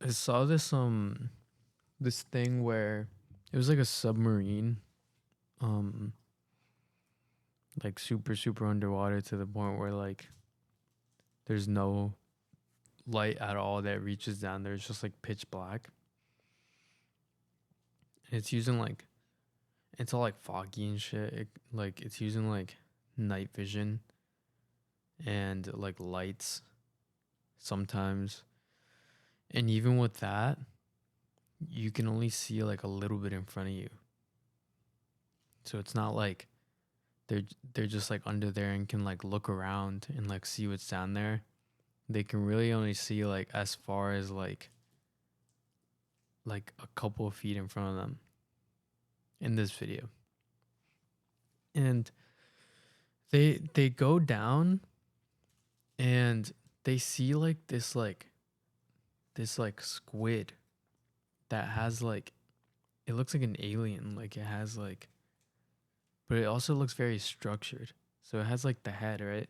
I saw this thing where it was like a submarine, um, like super underwater to the point where like there's no light at all that reaches down there. It's just like pitch black. And it's using like it's all like foggy and shit. Like it's using like night vision and like lights sometimes. And even with that, you can only see like a little bit in front of you. So it's not like they're they're just like under there and can like look around and like see what's down there. They can really only see like as far as like a couple of feet in front of them in this video. And they go down and they see like this squid that has like it looks like an alien, like it has like, but it also looks very structured. So it has like the head, right?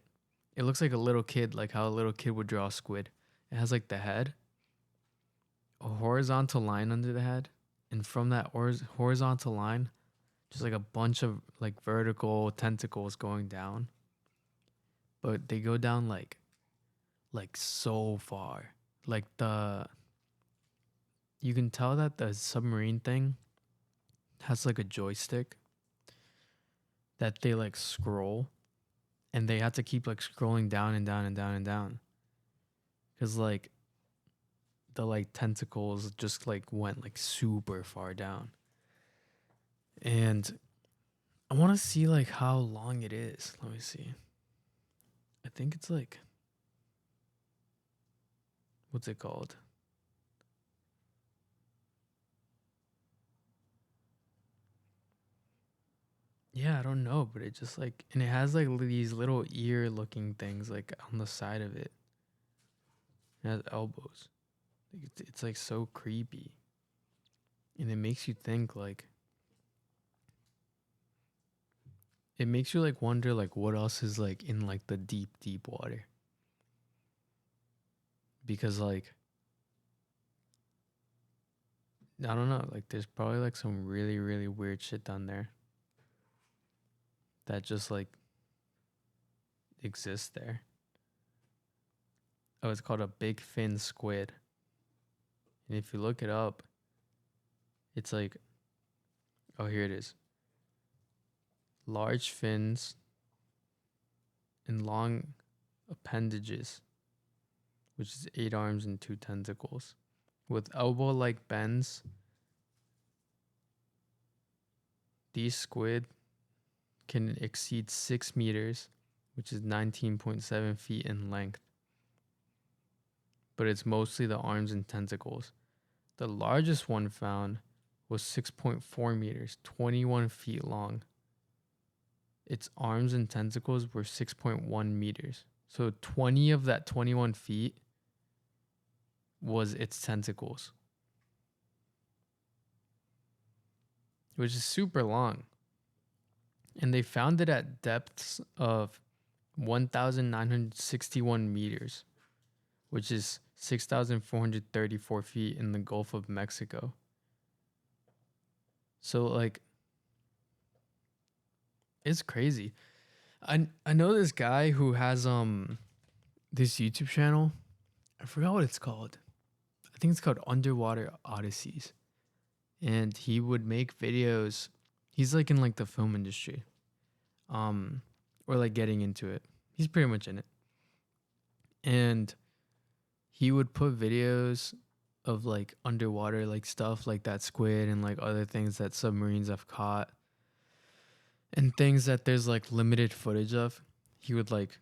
It looks like a little kid, like how a little kid would draw a squid. It has like the head, a horizontal line under the head, and from that horizontal line, just like a bunch of like vertical tentacles going down. But they go down like so far. Like the you can tell that the submarine thing has like a joystick that they like scroll, and they have to keep like scrolling down and down and down and down. Cause like the like tentacles just like went like super far down. And I want to see like how long it is. Let me see. I think it's like what's it called? Yeah, I don't know, but it just like and it has like these little ear looking things like on the side of it. It has elbows. Like it's like so creepy. And it makes you think like it makes you like wonder like what else is like in like the deep water. Because like I don't know, like there's probably like some really weird shit down there that just like exists there. Oh, it's called a big fin squid. And if you look it up, it's like, oh, here it is. Large fins and long appendages, which is 8 arms and 2 tentacles. With elbow like bends, these squid can exceed 6 meters, which is 19.7 feet in length. But it's mostly the arms and tentacles. The largest one found was 6.4 meters, 21 feet long. Its arms and tentacles were 6.1 meters. So 20 of that 21 feet was its tentacles, which is super long. And they found it at depths of 1,961 meters, which is 6,434 feet in the Gulf of Mexico. So like it's crazy. I know this guy who has this YouTube channel. I forgot what it's called. I think it's called Underwater Odysseys. And he would make videos. He's like in like the film industry. Um or like getting into it. He's pretty much in it. And he would put videos of like underwater like stuff like that squid and like other things that submarines have caught and things that there's like limited footage of. He would like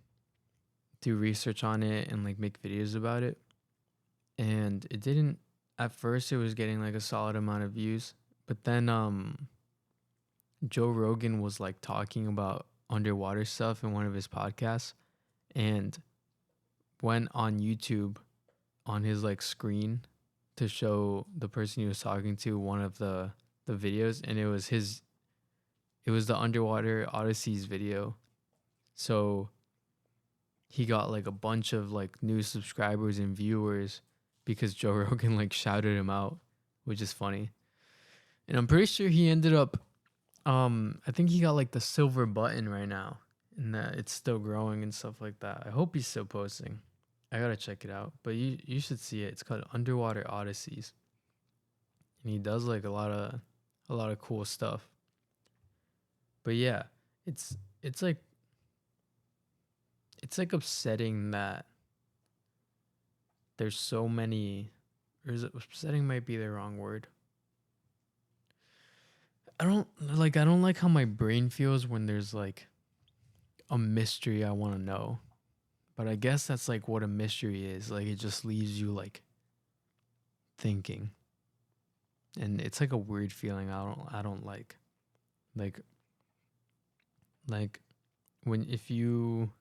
do research on it and like make videos about it. And it didn't at first it was getting like a solid amount of views, but then Joe Rogan was like talking about underwater stuff in one of his podcasts and went on YouTube on his like screen to show the person he was talking to one of the videos, and it was the Underwater Odysseys video. So he got like a bunch of like new subscribers and viewers because Joe Rogan like shouted him out, which is funny. And I'm pretty sure he ended up I think he got like the silver button right now and that it's still growing and stuff like that. I hope he's still posting. I gotta check it out. But you should see it. It's called Underwater Odysseys. And he does like a lot of cool stuff. But yeah, it's it's like it's like upsetting that there's so many, or is it upsetting might be the wrong word. I don't like how my brain feels when there's like a mystery I want to know. But I guess that's like what a mystery is. Like it just leaves you like thinking. And it's like a weird feeling I don't like. Like like when if you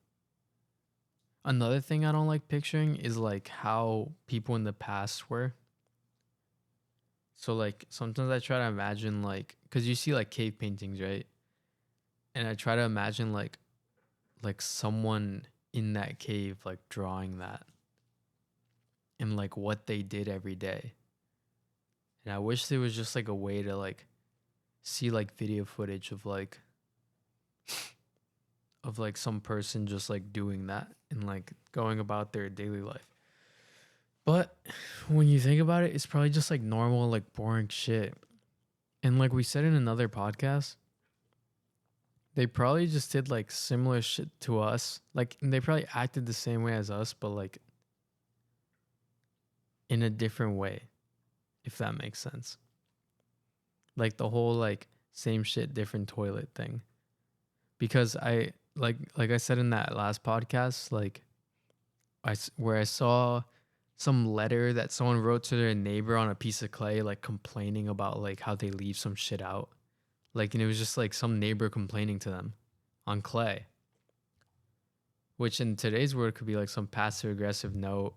another thing I don't like picturing is like how people in the past were. So like sometimes I try to imagine like cuz you see like cave paintings, right? And I try to imagine like someone in that cave like drawing that and like what they did every day. And I wish there was just like a way to like see like video footage of like some person just like doing that and like going about their daily life. But when you think about it, it's probably just like normal, like boring shit. And like we said in another podcast, they probably just did like similar shit to us. Like and they probably acted the same way as us, but like in a different way, if that makes sense. Like the whole like same shit, different toilet thing. Because like I said in that last podcast, like where I saw some letter that someone wrote to their neighbor on a piece of clay, like complaining about like how they leave some shit out. Like, and it was just like some neighbor complaining to them on clay, which in today's world could be like some passive aggressive note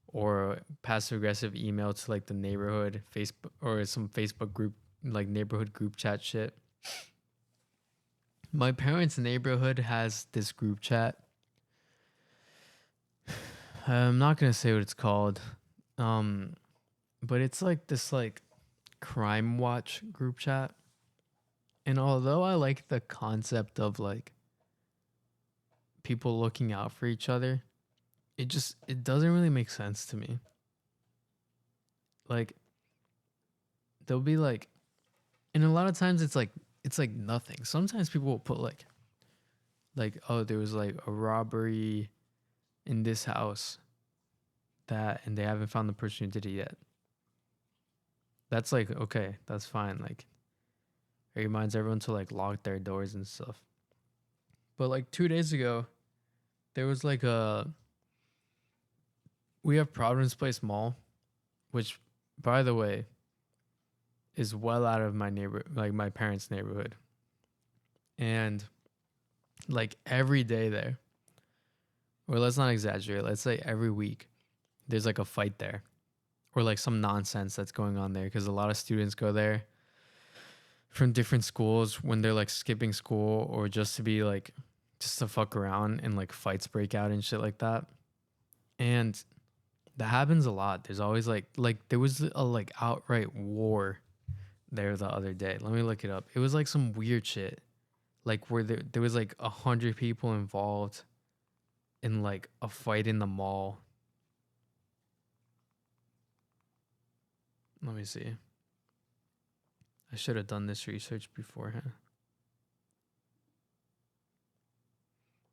or passive aggressive email to like the neighborhood Facebook or some Facebook group, like neighborhood group chat shit. My parents' neighborhood has this group chat. I'm not gonna say what it's called, um, but it's like this like crime watch group chat. And although I like the concept of like people looking out for each other, it doesn't really make sense to me. Like there'll be like, and a lot of times it's like nothing. Sometimes people will put like oh there was like a robbery in this house that and they haven't found the person who did it yet. That's like okay, that's fine. Like it reminds everyone to like lock their doors and stuff. But like 2 days ago, there was like we have Providence Place Mall, which by the way is well out of my neighbor like my parents' neighborhood. And like every day there, or let's not exaggerate, let's say every week, there's like a fight there or like some nonsense that's going on there because a lot of students go there from different schools when they're like skipping school or just to be like just to fuck around and like fights break out and shit like that. And that happens a lot. There's always like there was a like outright war there the other day. Let me look it up. It was like some weird shit. Like where there was like 100 people involved in like a fight in the mall. Let me see. I should have done this research beforehand.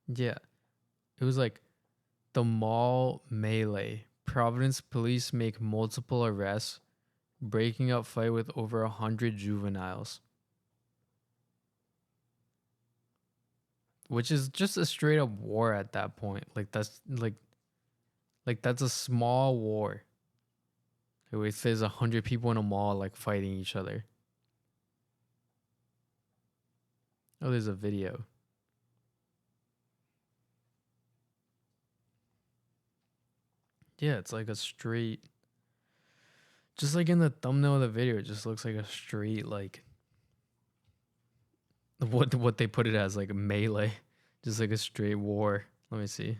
Yeah. It was like the mall melee. Providence police make multiple arrests, breaking up fight with over 100 juveniles. Which is just a straight up war at that point. Like that's a small war. If there's 100 people in a mall like fighting each other. Oh, there's a video. Yeah, it's like a straight. Just like in the thumbnail of the video, it just looks like a straight like what they put it as like a melee, just like a straight war. Let me see.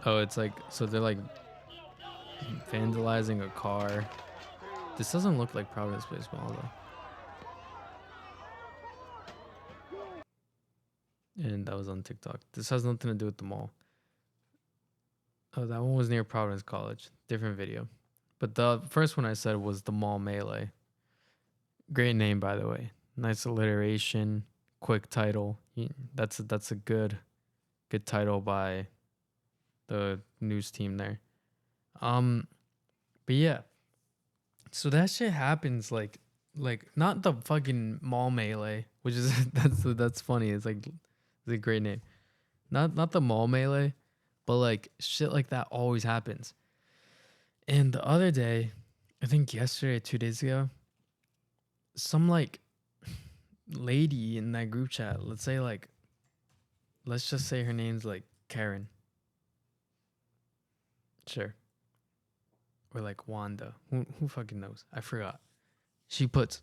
Oh, it's like so they're like vandalizing a car. This doesn't look like Providence Place Mall though. And that was on TikTok. This has nothing to do with the mall. Oh, that one was near Providence College. Different video. But the first one I said was the Mall Melee. Great name, by the way. Nice alliteration, quick title. That's a good title by the news team there. Um, but yeah, so that shit happens like not the fucking Mall Melee, which is that's funny. It's a great name. Not the Mall Melee, but like shit like that always happens. And the other day, I think yesterday, 2 days ago, some like lady in that group chat, let's just say her name's like Karen. Sure. Or like Wanda. Who fucking knows? I forgot. She puts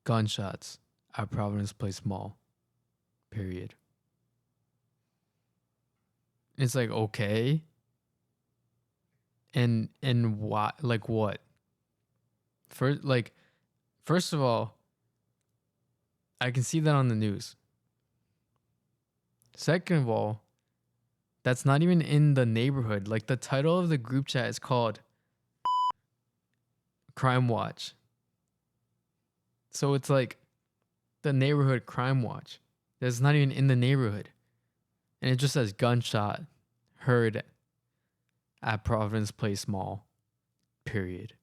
gunshots at Providence Place Mall. Period. It's like okay. And why like what? First of all, I can see that on the news. Second of all, that's not even in the neighborhood. Like the title of the group chat is called Crime Watch. So it's like the neighborhood crime watch. That's not even in the neighborhood. And it just says gunshot heard at Providence Place Mall. Period.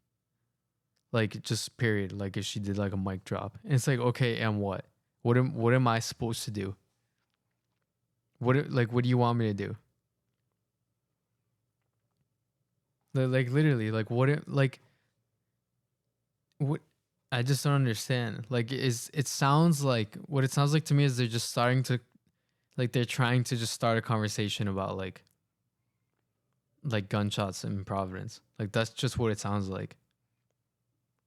Like just period. Like if she did like a mic drop. And it's like, okay, and what? What am I supposed to do? What do you want me to do? Like literally, like what I just don't understand. Like it sounds like what it sounds like to me is they're just starting to like they're trying to just start a conversation about like gunshots in Providence. Like that's just what it sounds like.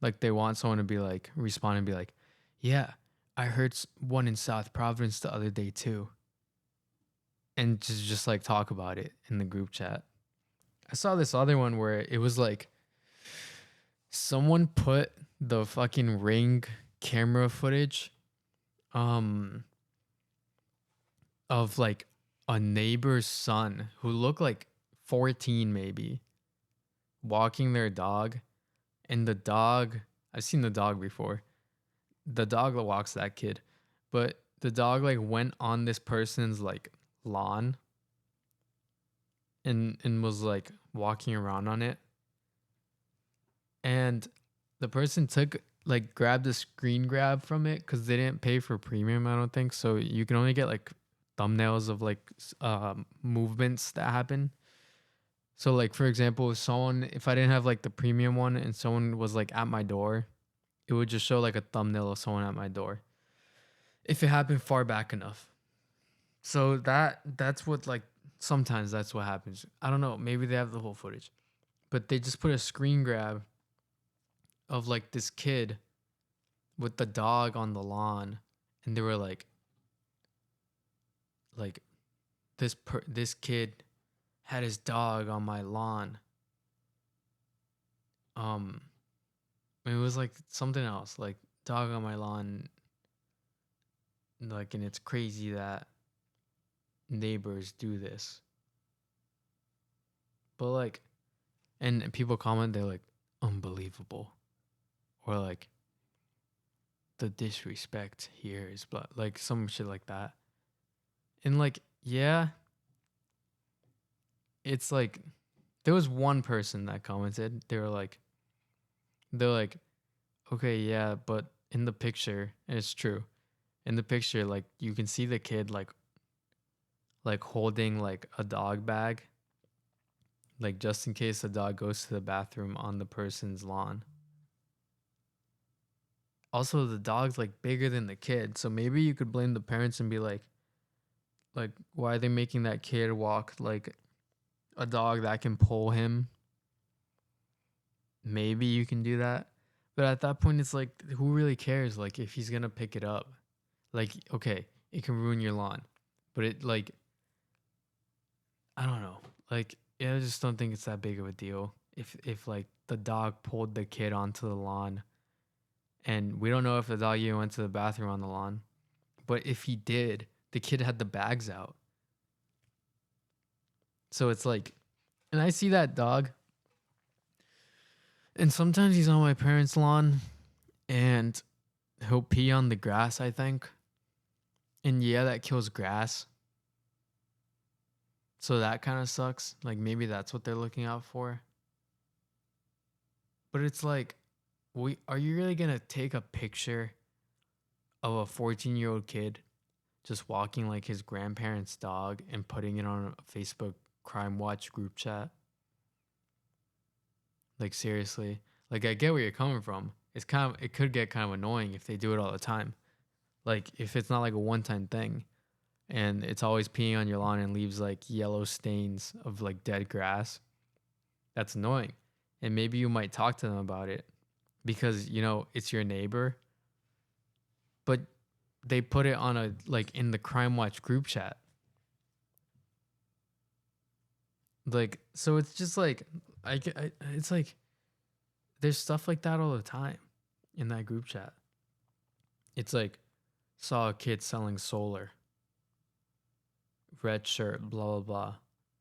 Like they want someone to be like respond and be like, "Yeah, I heard one in South Providence the other day too." And just like talk about it in the group chat. I saw this other one where it was like someone put the fucking Ring camera footage um of like a neighbor's son who looked like 14 maybe walking their dog, and the dog, I've seen the dog before. The dog that walks that kid, but the dog like went on this person's like lawn and was like walking around on it, and the person took like grabbed a screen grab from it because they didn't pay for premium, I don't think, so you can only get like thumbnails of like movements that happen. So like for example, if I didn't have like the premium one and someone was like at my door, it would just show like a thumbnail of someone at my door if it happened far back enough. So that's what like sometimes that's what happens. I don't know, maybe they have the whole footage, but they just put a screen grab of like this kid with the dog on the lawn, and they were like this kid had his dog on my lawn. um it was like something else, like dog on my lawn, like, and it's crazy that neighbors do this. But like, and people comment, they're like, unbelievable, or like the disrespect here is like some shit like that. And like, yeah, it's like there was one person that commented. They're like, okay, yeah, but in the picture, and it's true. In the picture, like you can see the kid like holding like a dog bag, like just in case the dog goes to the bathroom on the person's lawn. Also, the dog's like bigger than the kid, so maybe you could blame the parents and be like why are they making that kid walk like a dog that can pull him? Maybe you can do that. But at that point it's like who really cares like if he's going to pick it up? Like okay, it can ruin your lawn. But it like I don't know. Like, yeah, I just don't think it's that big of a deal. If like the dog pulled the kid onto the lawn, and we don't know if the dog even went to the bathroom on the lawn, but if he did, the kid had the bags out. So it's like, and I see that dog, and sometimes he's on my parents' lawn, and he'll pee on the grass, I think. And yeah, that kills grass. So that kind of sucks. Like maybe that's what they're looking out for. But it's like, we are you really gonna take a picture of a 14-year-old kid just walking like his grandparents' dog and putting it on a Facebook crime watch group chat? Like seriously. Like I get where you're coming from. It could get kind of annoying if they do it all the time. Like if it's not like a one-time thing and it's always peeing on your lawn and leaves like yellow stains of like dead grass. That's annoying. And maybe you might talk to them about it because, it's your neighbor, but they put it on a like in the Crime Watch group chat. Like so it's just like it's like there's stuff like that all the time in that group chat. It's like saw a kid selling solar, red shirt, blah blah blah.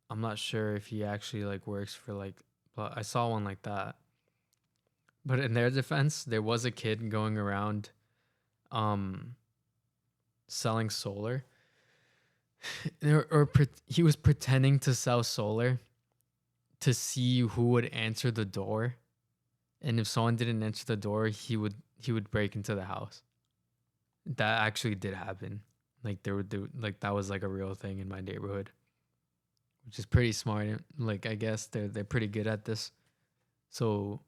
I'm not sure if he actually like works for like, but I saw one like that. But in their defense, there was a kid going around um selling solar. He was pretending to sell solar to see who would answer the door, and if someone didn't answer the door, he would break into the house. That actually did happen. Like there would do like that was like a real thing in my neighborhood, which is pretty smart. Like I guess they're pretty good at this. So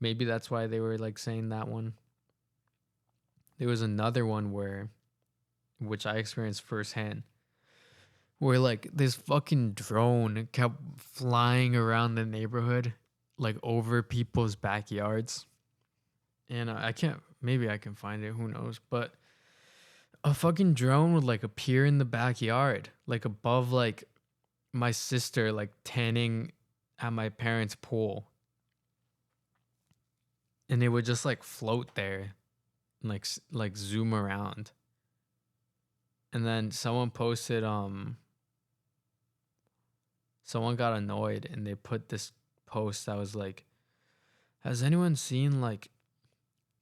maybe that's why they were like saying that one. There was another one which I experienced firsthand, where like this fucking drone kept flying around the neighborhood, like over people's backyards. And I can't, maybe I can find it, who knows? But a fucking drone would like appear in the backyard, like above like my sister, like tanning at my parents' pool. And it would just like float there, and, like zoom around. And then someone got annoyed and they put this post that was like, has anyone seen like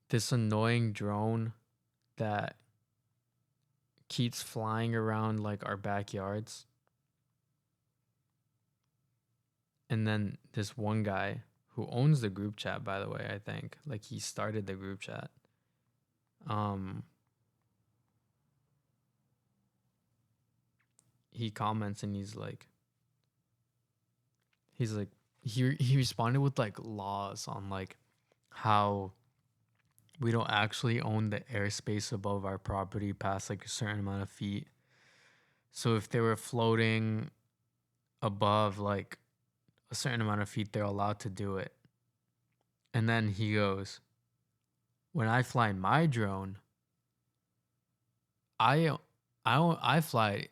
this annoying drone that keeps flying around like our backyards? And then this one guy who owns the group chat, by the way, I think, like he started the group chat. He comments and he's like he responded with like laws on like how we don't actually own the airspace above our property past like a certain amount of feet. So if they were floating above like a certain amount of feet, they're allowed to do it. And then he goes, when I fly my drone, I I fly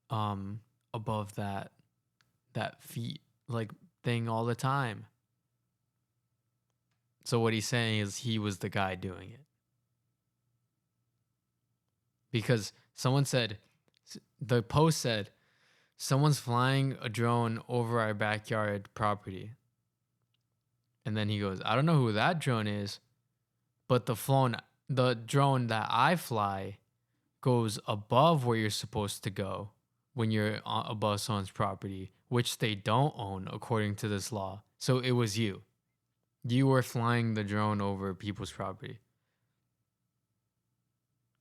um above that feet like thing all the time. So what he's saying is he was the guy doing it. Because the post said someone's flying a drone over our backyard property. And then he goes, I don't know who that drone is, but the drone that I fly goes above where you're supposed to go when you're above someone's property, which they don't own according to this law. So it was you. You were flying the drone over people's property.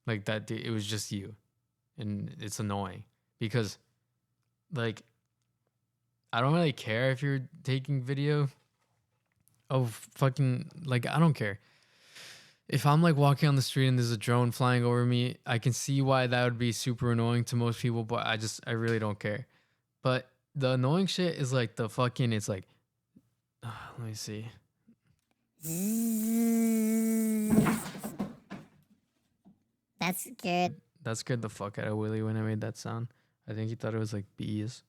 Like that, it was just you. And it's annoying because, like, I don't really care if you're taking video of fucking, like, I don't care. If I'm like walking on the street and there's a drone flying over me, I can see why that would be super annoying to most people, but I really don't care. But the annoying shit is like it's like, let me see. That's good. That scared the fuck out of Willie when I made that sound. I think he thought it was like bees.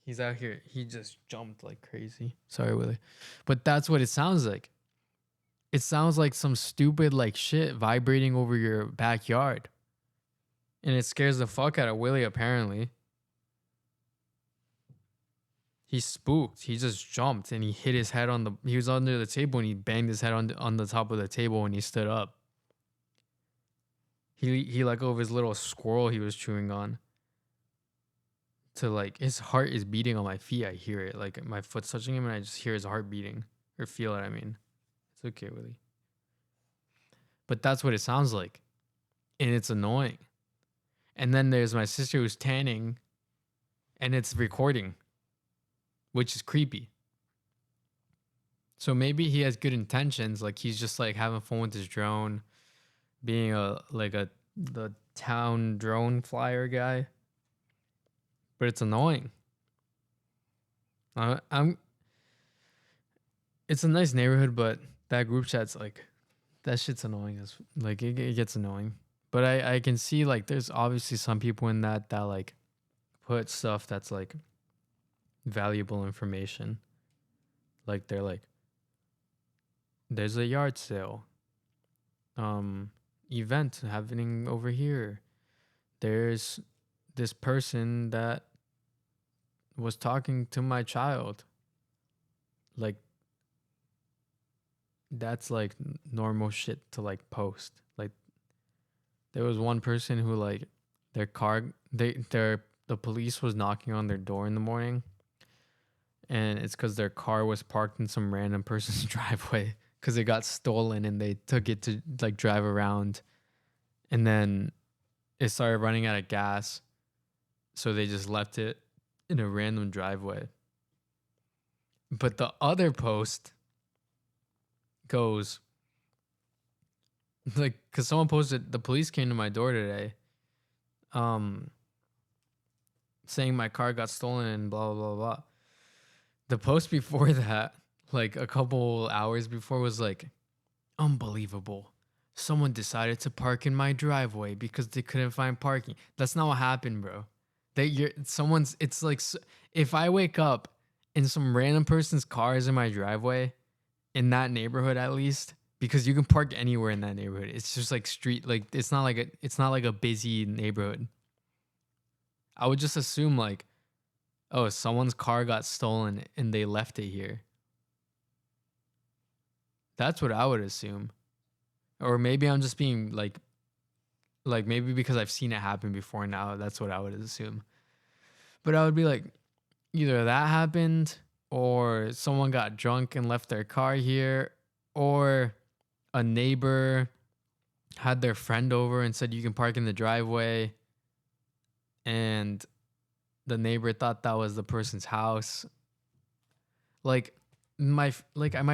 He's out here. He just jumped like crazy. Sorry, Willie. But that's what it sounds like. It sounds like some stupid like shit vibrating over your backyard. And it scares the fuck out of Willie, apparently. He's spooked. He just jumped and he hit his head on the. He was under the table and he banged his head on the top of the table when he stood up. He let go of his little squirrel he was chewing on. To like his heart is beating on my feet. I hear it. Like my foot's touching him and I just hear his heart beating. Or feel it, I mean. It's okay, Willie. But that's what it sounds like. And it's annoying. And then there's my sister who's tanning and it's recording, which is creepy. So maybe he has good intentions. Like he's just like having fun with his drone, being the town drone flyer guy. But it's annoying. It's a nice neighborhood, but that group chat's like, that shit's annoying. It gets annoying. But I can see like there's obviously some people in that like put stuff that's like valuable information. Like they're like, there's a yard sale event happening over here. There's this person that was talking to my child. Like that's like normal shit to like post. Like there was one person who like the police was knocking on their door in the morning, and it's because their car was parked in some random person's driveway because it got stolen and they took it to like drive around, and then it started running out of gas, so they just left it in a random driveway. But the other post goes like, because someone posted, the police came to my door today saying my car got stolen and blah blah blah blah. The post before that, like a couple hours before, was like, unbelievable, someone decided to park in my driveway because they couldn't find parking. That's not what happened, bro. It's like, if I wake up and some random person's car is in my driveway, in that neighborhood at least, because you can park anywhere in that neighborhood. It's just like street, like it's not like a busy neighborhood. I would just assume like, oh, someone's car got stolen and they left it here. That's what I would assume. Or maybe I'm just being like maybe because I've seen it happen before now, that's what I would assume. But I would be like, either that happened, or someone got drunk and left their car here, or a neighbor had their friend over and said you can park in the driveway, and the neighbor thought that was the person's house. Like my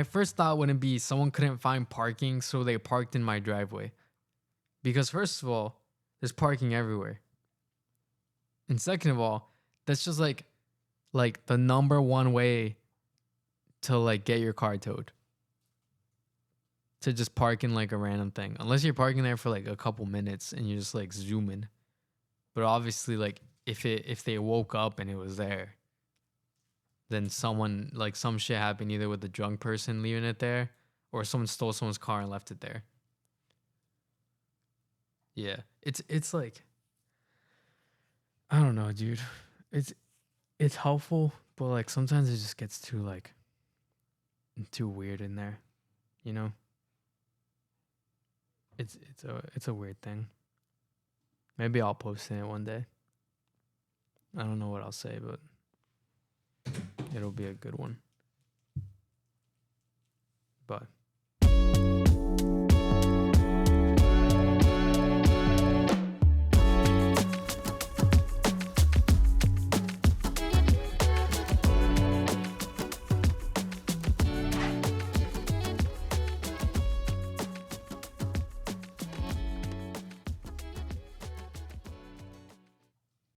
first thought wouldn't be someone couldn't find parking, so they parked in my driveway. Because first of all, there's parking everywhere. And second of all, that's just like the number one way to like get your car towed. To just park in like a random thing. Unless you're parking there for like a couple minutes and you're just like zooming. But obviously like if they woke up and it was there, then someone, like some shit happened either with the drunk person leaving it there, or someone stole someone's car and left it there. Yeah. It's like, I don't know, dude. It's helpful, but like sometimes it just gets too weird in there, you know? It's a weird thing. Maybe I'll post in it one day. I don't know what I'll say, but it'll be a good one. But